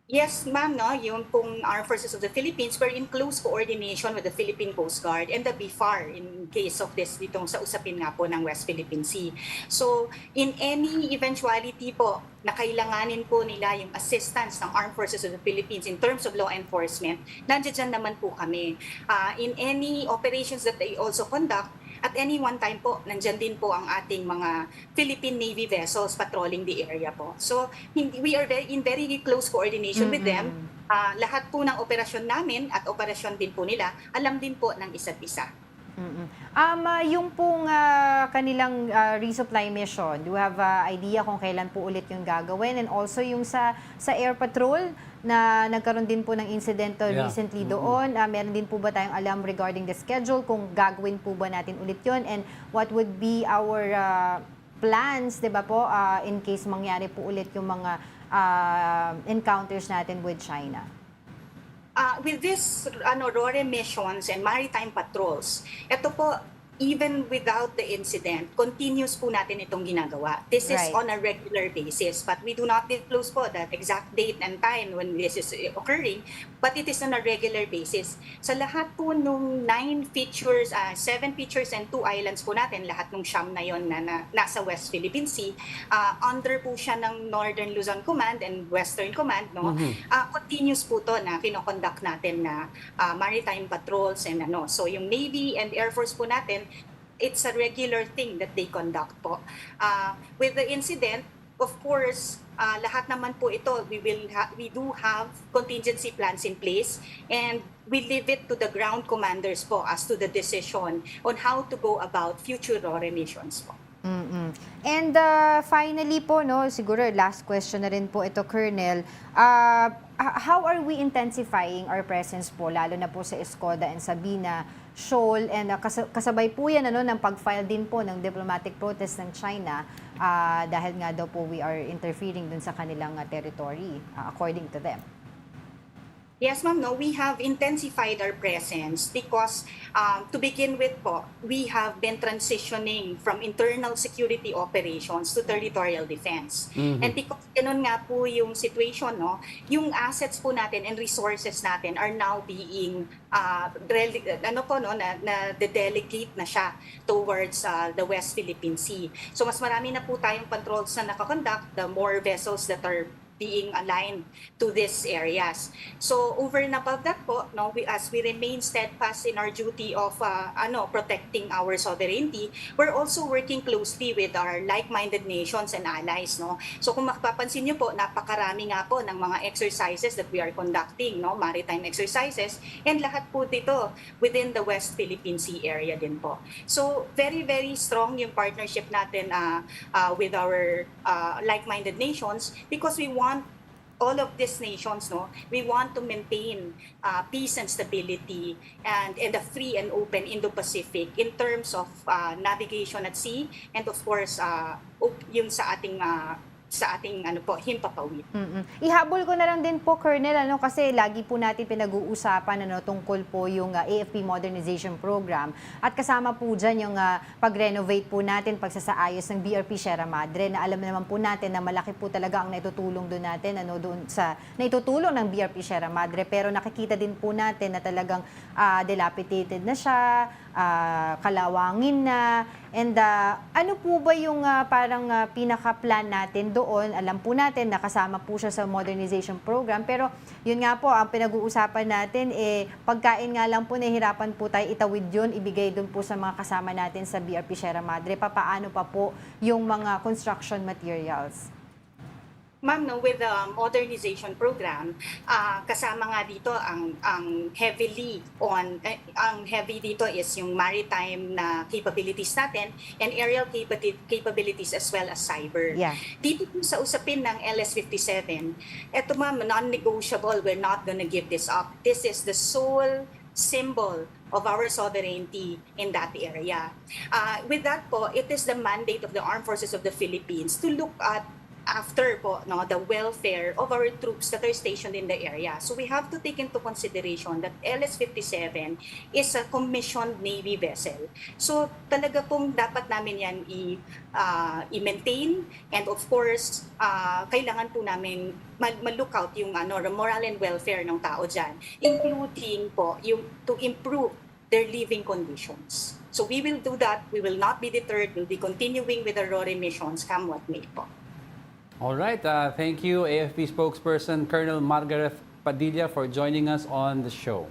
Yes, ma'am, no, yung pong Armed Forces of the Philippines were in close coordination with the Philippine Coast Guard and the BFAR in case of this ditong sa usapin nga po ng West Philippine Sea. So, in any eventuality po na kailanganin po nila yung assistance ng Armed Forces of the Philippines in terms of law enforcement, nandiyan naman po kami. In any operations that they also conduct, at any one time po, nandyan din po ang ating mga Philippine Navy vessels patrolling the area po. So, we are in very close coordination with them. Lahat po ng operasyon namin at operasyon din po nila, alam din po ng isa't isa. Yung pong kanilang resupply mission, do you have idea kung kailan po ulit yung gagawin? And also yung sa air patrol na nagkaroon din po ng incident recently doon, meron din po ba tayong alam regarding the schedule kung gagawin po ba natin ulit yun? And what would be our plans, di ba po, in case mangyari po ulit yung mga encounters natin with China? With this RORE missions and maritime patrols, ito po, even without the incident, continuous po natin itong ginagawa. This is on a regular basis, but we do not disclose po the exact date and time when this is occurring, but it is on a regular basis. Sa lahat po nung 7 features and 2 islands po natin, lahat nung siyam na yon na nasa West Philippine Sea, under po siya ng Northern Luzon Command and Western Command, no? Continuous po to na kinoconduct natin na maritime patrols and so yung Navy and Air Force po natin, it's a regular thing that they conduct po. With the incident, of course, lahat naman po ito, we do have contingency plans in place, and we leave it to the ground commanders po as to the decision on how to go about future RORE missions po. And finally po, no, siguro last question na rin po ito, Colonel. How are we intensifying our presence po, lalo na po sa Escoda and Sabina Shoal, and kasabay po yan ng pag-file din po ng diplomatic protest ng China dahil nga daw po we are interfering dun sa kanilang territory according to them. Yes, ma'am. No, we have intensified our presence because to begin with po, we have been transitioning from internal security operations to territorial defense. And because ganun nga po yung situation, no, yung assets po natin and resources natin are now being na delegate na siya towards the West Philippine Sea. So mas marami na po tayong patrols na nakakonduct, the more vessels that are being aligned to these areas. So over and above that po, no, as we remain steadfast in our duty of protecting our sovereignty, we're also working closely with our like-minded nations and allies, no. So kung mapapansin niyo po, napakarami nga po ng mga exercises that we are conducting, no, maritime exercises, and lahat po dito within the West Philippine Sea area din po. So very very strong yung partnership natin with our like-minded nations because we want all of these nations, no, we want to maintain peace and stability and a free and open Indo-Pacific in terms of navigation at sea and of course yung sa ating himpapawid. Ihabol ko na lang din po, Colonel, kasi lagi po natin pinag-uusapan tungkol po yung AFP Modernization Program at kasama po dyan yung pag-renovate po natin, pagsasaayos ng BRP Sierra Madre na alam naman po natin na malaki po talaga ang naitutulong doon natin doon sa naitutulong ng BRP Sierra Madre, pero nakikita din po natin na talagang dilapidated na siya, kalawangin na. And ano po ba yung parang pinaka-plan natin doon? Alam po natin na kasama po siya sa modernization program, pero yun nga po, ang pinag-uusapan natin, pagkain nga lang po, nahihirapan po tayo itawid yun, ibigay doon po sa mga kasama natin sa BRP Sierra Madre. Papaano pa po yung mga construction materials? Ma'am, no, with the modernization program, kasama nga dito ang heavy dito is yung maritime na capabilities natin and aerial capabilities as well as cyber. Yeah. Dito po sa usapin ng LS-57, eto ma'am, non-negotiable, we're not gonna give this up. This is the sole symbol of our sovereignty in that area. With that po, it is the mandate of the Armed Forces of the Philippines to look at after po, no, the welfare of our troops that are stationed in the area. So we have to take into consideration that LS-57 is a commissioned Navy vessel. So talaga pong dapat namin yan i-maintain and of course, kailangan po namin ma-lookout yung moral and welfare ng tao dyan, including po yung to improve their living conditions. So we will do that. We will not be deterred. We'll be continuing with the RORE missions come what may po. All right. Thank you, AFP spokesperson Colonel Margaret Padilla, for joining us on the show.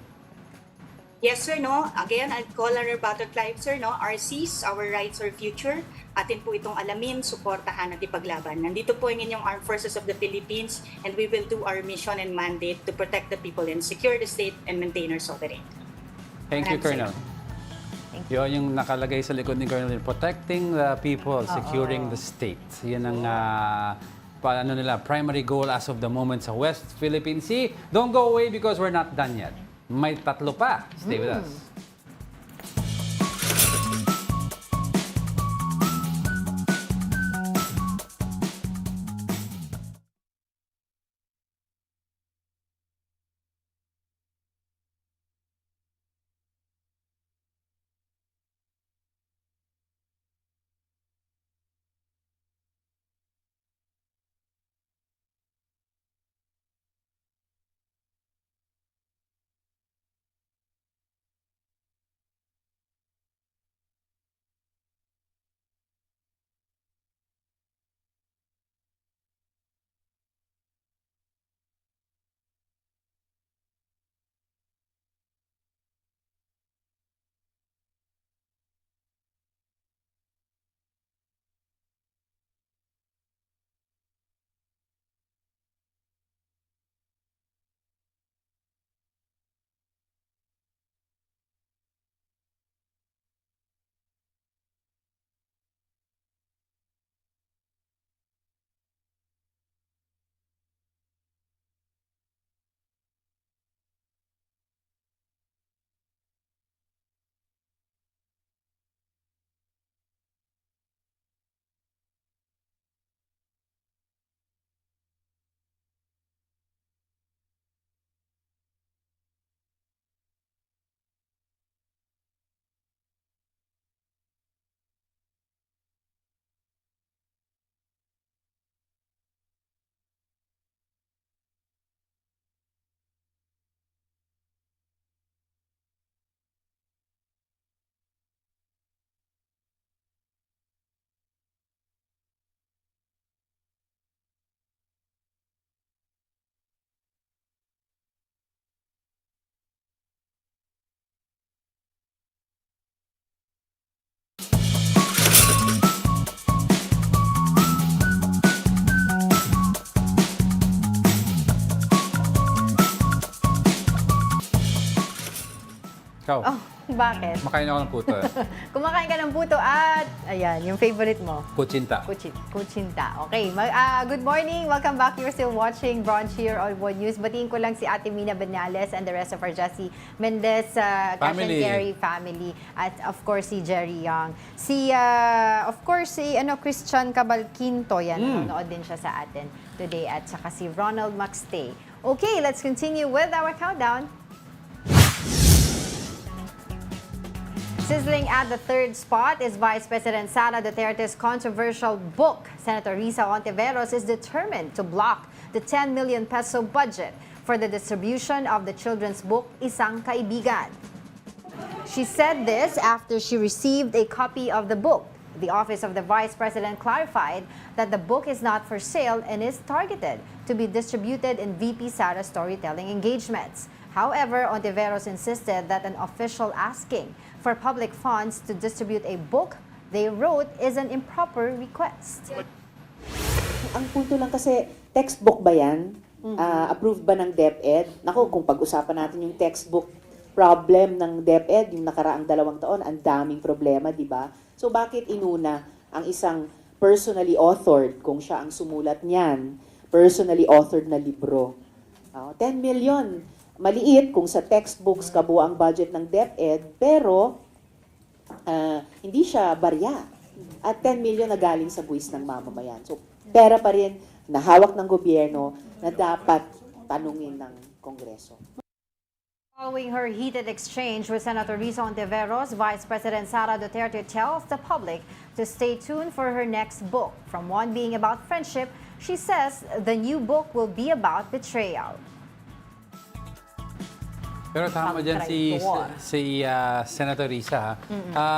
Yes, sir, no? Again, I'd call our butterfly, sir, no? RCs, our rights, our future. Atin po itong alamin, suportahan at ipaglaban. Nandito po yung inyong Armed Forces of the Philippines and we will do our mission and mandate to protect the people and secure the state and maintain our sovereignty. Thank you, Colonel. Yun yung nakalagay sa likod ni Colonel, protecting the people, securing the state. Yan ang primary goal as of the moment sa West Philippine Sea. Don't go away because we're not done yet. May tatlo pa. Stay with us. Ikaw, Oh, bakit? makain ako ng puto. Kumakain ka ng puto at, ayan, yung favorite mo. Kutsinta. Kutsinta. Okay. Good morning. Welcome back. You're still watching Brunch here on World News. Batiin ko lang si Ate Mina Benales and the rest of our Jessie Mendez, Cash and Family. Carrie family. At of course, si Jerry Young. Of course, si Christian Cabalquinto. Yan, nanonood din siya sa atin today. At saka si Ronald Maxtay. Okay, let's continue with our countdown. Sizzling at the third spot is Vice President Sara Duterte's controversial book. Senator Risa Ontiveros is determined to block the 10 million peso budget for the distribution of the children's book, Isang Kaibigan. She said this after she received a copy of the book. The Office of the Vice President clarified that the book is not for sale and is targeted to be distributed in VP Sara's storytelling engagements. However, Ontiveros insisted that an official asking for public funds to distribute a book they wrote is an improper request. Ang punto lang kasi, textbook ba yan? Approved ba ng DepEd? Naku, kung pag-usapan natin yung textbook problem ng DepEd, yung nakaraang 2 taon, ang daming problema, di ba? So bakit inuna ang isang personally authored, kung siya ang sumulat niyan, personally authored na libro? 10 million. Maliit kung sa textbooks kabuo ang budget ng DepEd, pero hindi siya barya. At 10 million na galing sa buwis ng mamamayan. So, pera pa rin na hawak ng gobyerno na dapat tanungin ng Kongreso. Following her heated exchange with Senator Risa Ontiveros, Vice President Sara Duterte tells the public to stay tuned for her next book. From one being about friendship, she says the new book will be about betrayal. Pero tama dyan si Senator Risa.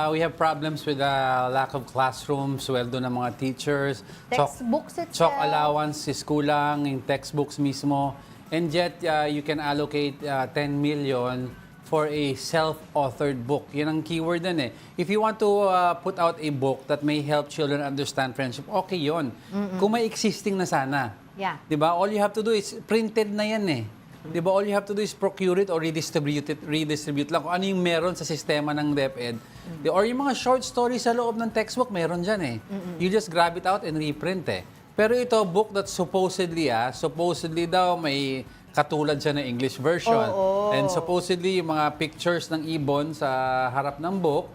We have problems with lack of classrooms, sweldo ng mga teachers. Textbooks itself. Chalk allowance is kulang, yung textbooks mismo. And yet, you can allocate 10 million for a self-authored book. Yun ang keyword din eh. If you want to put out a book that may help children understand friendship, okay yun. Kung may existing na sana. Yeah. Diba? All you have to do is printed na yan eh. Diba? All you have to do is procure it or redistribute lang. Kung ano yung meron sa sistema ng DepEd. Or yung mga short stories sa loob ng textbook, meron dyan eh. You just grab it out and reprint eh. Pero ito, book that supposedly daw may katulad siya ng English version. And supposedly, yung mga pictures ng ibon sa harap ng book,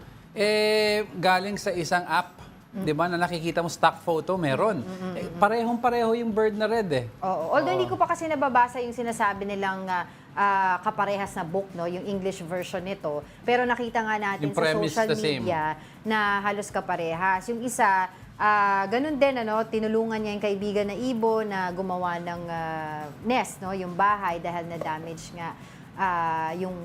galing sa isang app. Di ba, na nakikita mo stock photo, meron. Parehong-pareho yung bird na red eh. Oo. Although hindi ko pa kasi nababasa yung sinasabi nilang kaparehas na book, no, yung English version nito. Pero nakita nga natin Yung sa premise social the same. media na halos kaparehas. Yung isa, ganun din, tinulungan niya yung kaibigan na ibon na gumawa ng nest, no, yung bahay dahil na-damage nga yung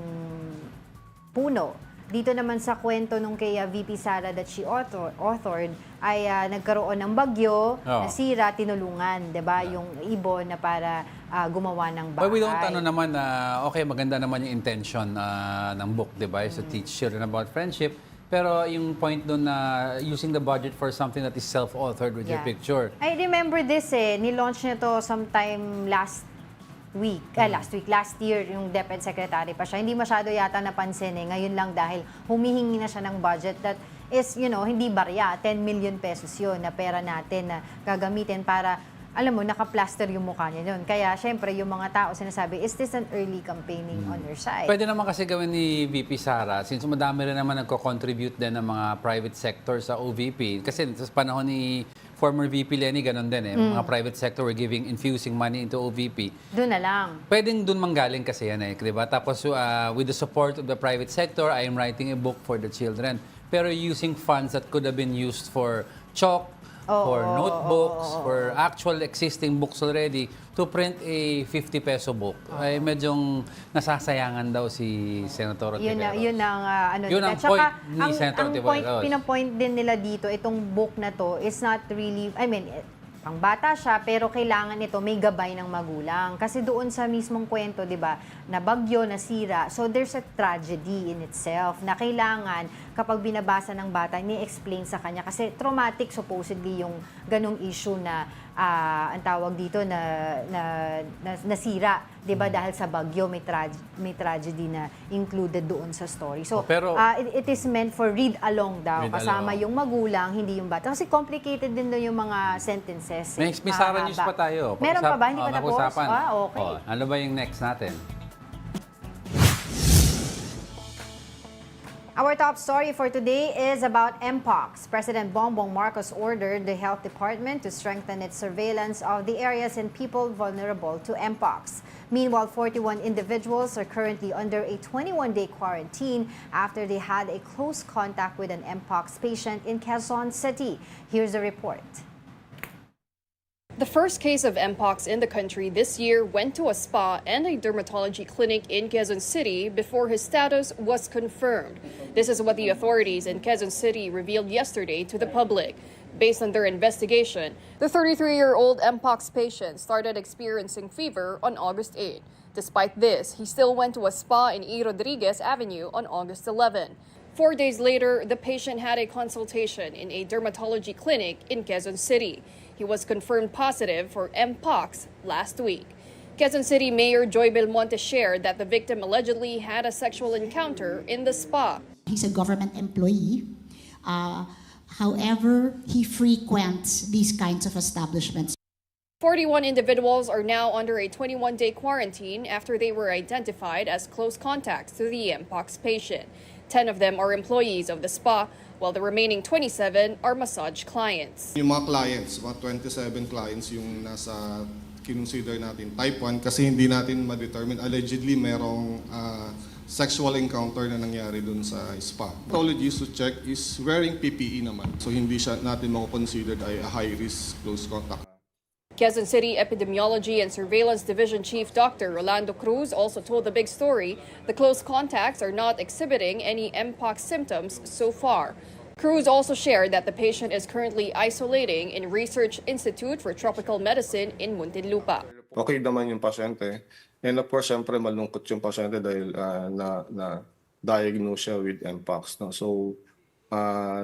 puno. Dito naman sa kwento nung kay VP Sara that she authored ay nagkaroon ng bagyo, nasira, tinulungan, 'di ba, yung ibon na para gumawa ng bahay. But we don't naman na okay, maganda naman yung intention ng book, 'di ba? To teach children about friendship. Pero yung point doon na using the budget for something that is self-authored with your picture. I remember this nilaunch nito sometime last year, yung DepEd secretary pa siya. Hindi masyado yata napansin Ngayon lang dahil humihingi na siya ng budget that is, hindi barya. 10 million pesos yun na pera natin na gagamitin para, alam mo, naka-plaster yung mukha niya yun. Kaya, syempre, yung mga tao sinasabi, is this an early campaigning on your side? Pwede naman kasi gawin ni VP Sara, since madami rin naman nagko-contribute din ng mga private sector sa OVP. Kasi sa panahon ni former VP Lenny, ganun din Mga private sector were infusing money into OVP. Doon na lang. Pwedeng doon manggaling kasi yan diba? Tapos with the support of the private sector, I am writing a book for the children. Pero using funds that could have been used for chalk, for notebooks, for actual existing books already, to print a 50 peso book. Ay medyong nasasayangan daw si Senator Ontiveros. Yun ang Yun ang point ni Senator Ontiveros. Pinapoint din nila dito, itong book na to is not really, pang bata siya, pero kailangan ito may gabay ng magulang. Kasi doon sa mismong kwento, di ba, na bagyo, nasira. So there's a tragedy in itself na kailangan kapag binabasa ng bata, ni-explain sa kanya. Kasi traumatic supposedly yung ganong issue na ang tawag dito na nasira, 'di ba, dahil sa bagyo may tragedy na included doon sa story. So Pero it is meant for read along daw, Read kasama along. yung magulang, hindi yung bata. Kasi complicated din daw yung mga sentences. may Sara News pa tayo. Meron pa ba? Hindi pa tapos? Mapag-usapan. Okay. Ano ba yung next natin? Our top story for today is about Mpox. President Bongbong Marcos ordered the Health Department to strengthen its surveillance of the areas and people vulnerable to Mpox. Meanwhile, 41 individuals are currently under a 21-day quarantine after they had a close contact with an Mpox patient in Quezon City. Here's the report. The first case of Mpox in the country this year went to a spa and a dermatology clinic in Quezon City before his status was confirmed. This is what the authorities in Quezon City revealed yesterday to the public. Based on their investigation, the 33-year-old Mpox patient started experiencing fever on August 8. Despite this, he still went to a spa in E. Rodriguez Avenue on August 11. 4 days later, the patient had a consultation in a dermatology clinic in Quezon City. He was confirmed positive for Mpox last week. Quezon City Mayor Joy Belmonte shared that the victim allegedly had a sexual encounter in the spa. He's a government employee. However, he frequents these kinds of establishments. 41 individuals are now under a 21-day quarantine after they were identified as close contacts to the Mpox patient. 10 of them are employees of the spa, while the remaining 27 are massage clients. Yung mga clients, mga 27 clients yung nasa kinonsider natin type 1 kasi hindi natin ma-determine allegedly merong sexual encounter na nangyari dun sa spa. Pathologist to check is wearing PPE naman. So hindi siya natin mako-considered ay a high-risk close contact. Quezon City Epidemiology and Surveillance Division Chief Dr. Rolando Cruz also told the big story the close contacts are not exhibiting any Mpox symptoms so far. Cruz also shared that the patient is currently isolating in Research Institute for Tropical Medicine in Muntinlupa. Okay naman yung pasyente. And of course, syempre malungkot yung pasyente dahil na-diagnose siya with Mpox. No? So,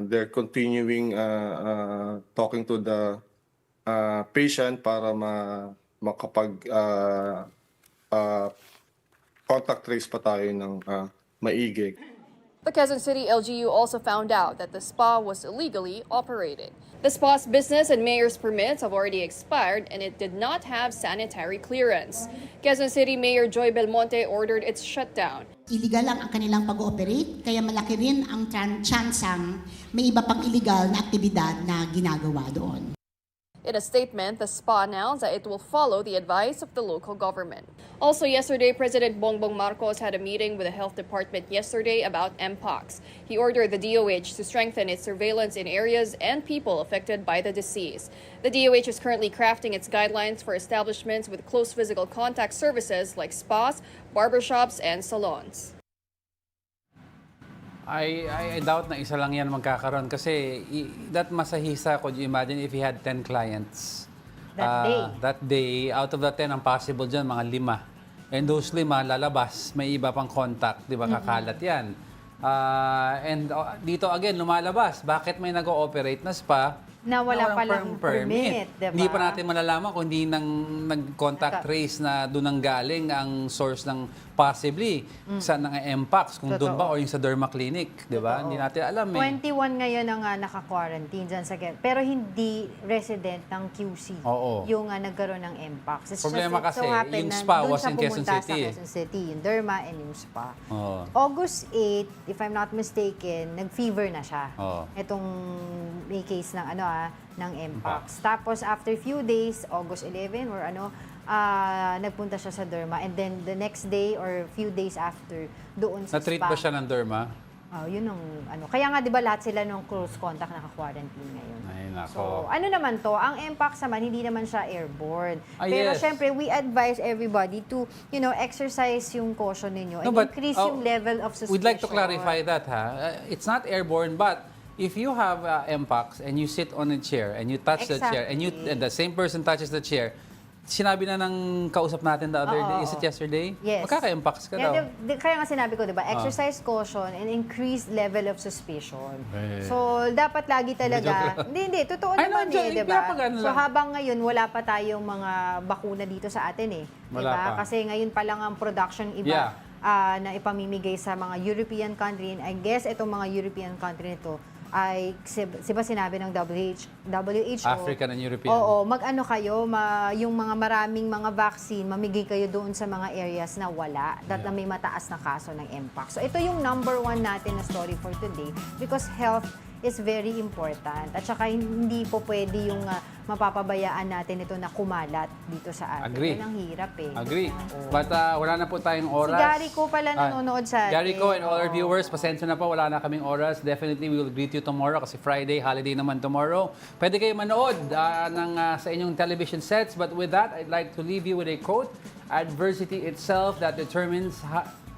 they're continuing talking to the patient para makapag contact trace pa tayo ng maigi. The Quezon City LGU also found out that the spa was illegally operated. The spa's business and mayor's permits have already expired and it did not have sanitary clearance. Quezon City Mayor Joy Belmonte ordered its shutdown. Illegal lang ang kanilang pag-ooperate, kaya malaki rin ang tsansang may iba pang illegal na aktibidad na ginagawa doon. In a statement, the spa announced that it will follow the advice of the local government. Also yesterday, President Bongbong Marcos had a meeting with the Health Department yesterday about Mpox. He ordered the DOH to strengthen its surveillance in areas and people affected by the disease. The DOH is currently crafting its guidelines for establishments with close physical contact services like spas, barbershops, and salons. I doubt na isa lang yan magkakaroon kasi that masahisa, could you imagine if he had 10 clients? That day, out of the 10, ang possible dyan, mga 5. And those 5, lalabas, may iba pang contact, di ba, kakalat yan. And dito again, lumalabas, bakit may nag-ooperate na spa Na wala walang palang permit, diba? Hindi pa natin malalaman kung hindi nag-contact trace na doon ang galing ang source ng possibly sa ng Mpox, kung doon ba o yung sa derma clinic, di ba? Hindi natin alam 21 ngayon ang naka-quarantine dyan sa pero hindi resident ng QC Oo. yung nagkaroon ng Mpox. It's Problema just, kasi, yung na spa dun was siya in Quezon pumunta City. Sa Quezon City, yung derma and yung spa. Oo. August 8, if I'm not mistaken, nag-fever na siya. Oo. Itong may case ng ng Mpox. Tapos after few days, August 11 or nagpunta siya sa derma, and then the next day or few days after doon sa Na-treat spa. ba siya ng derma? Yun ang Kaya nga 'di ba lahat sila nung close contact naka-quarantine ngayon. Ay, nako. So, ano naman to, ang Mpox naman hindi naman siya airborne. Pero Yes. syempre, we advise everybody to, exercise yung caution ninyo and increase yung level of suspicion. We'd like to clarify that, it's not airborne, but if you have Mpox and you sit on a chair and you touch the chair and the same person touches the chair, sinabi na ng kausap natin the other Oo, day, is oo. it yesterday? Yes. Magkaka-impax ka daw. Kaya nga sinabi ko, di ba? Exercise caution and increased level of suspicion. Eh. So, dapat lagi talaga... Hindi. Totoo Ay, naman nandiyan, di ba? pinapagano So, lang. habang ngayon, wala pa tayong mga bakuna dito sa atin Di Wala ba? pa. Kasi ngayon pa lang ang production iba na ipamimigay sa mga European country. And I guess itong mga European country nito ay, siba sinabi ng WHO, African and European. Oo, mag-ano kayo, yung mga maraming mga vaccine, mamigay kayo doon sa mga areas na wala, na may mataas na kaso ng MPOX. So ito yung number 1 natin na story for today because health is very important. At saka hindi po pwede yung mapapabayaan natin ito na kumalat dito sa atin. Agree. Yan ang hirap Agree. Oo. But wala na po tayong oras. Si Gary ko pala nanonood sa atin. Gary ko and all our Oo. viewers, pasensya na po, wala na kaming oras. Definitely, we will greet you tomorrow kasi Friday, holiday naman tomorrow. Pwede kayo manood sa inyong television sets. But with that, I'd like to leave you with a quote. Adversity itself that determines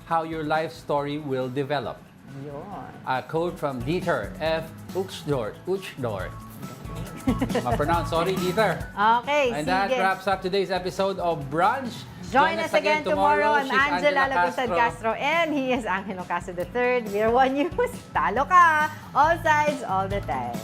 how your life story will develop. Yun. A quote from Dieter F. Uchtdorf. Ma-pronounce. Sorry, Dieter. Okay, And sige. that wraps up today's episode of Brunch. Join us again tomorrow. I'm She's Angela Lagustad Castro and he is Angelo Castro III. We are One News. Talo ka! All sides, all the time.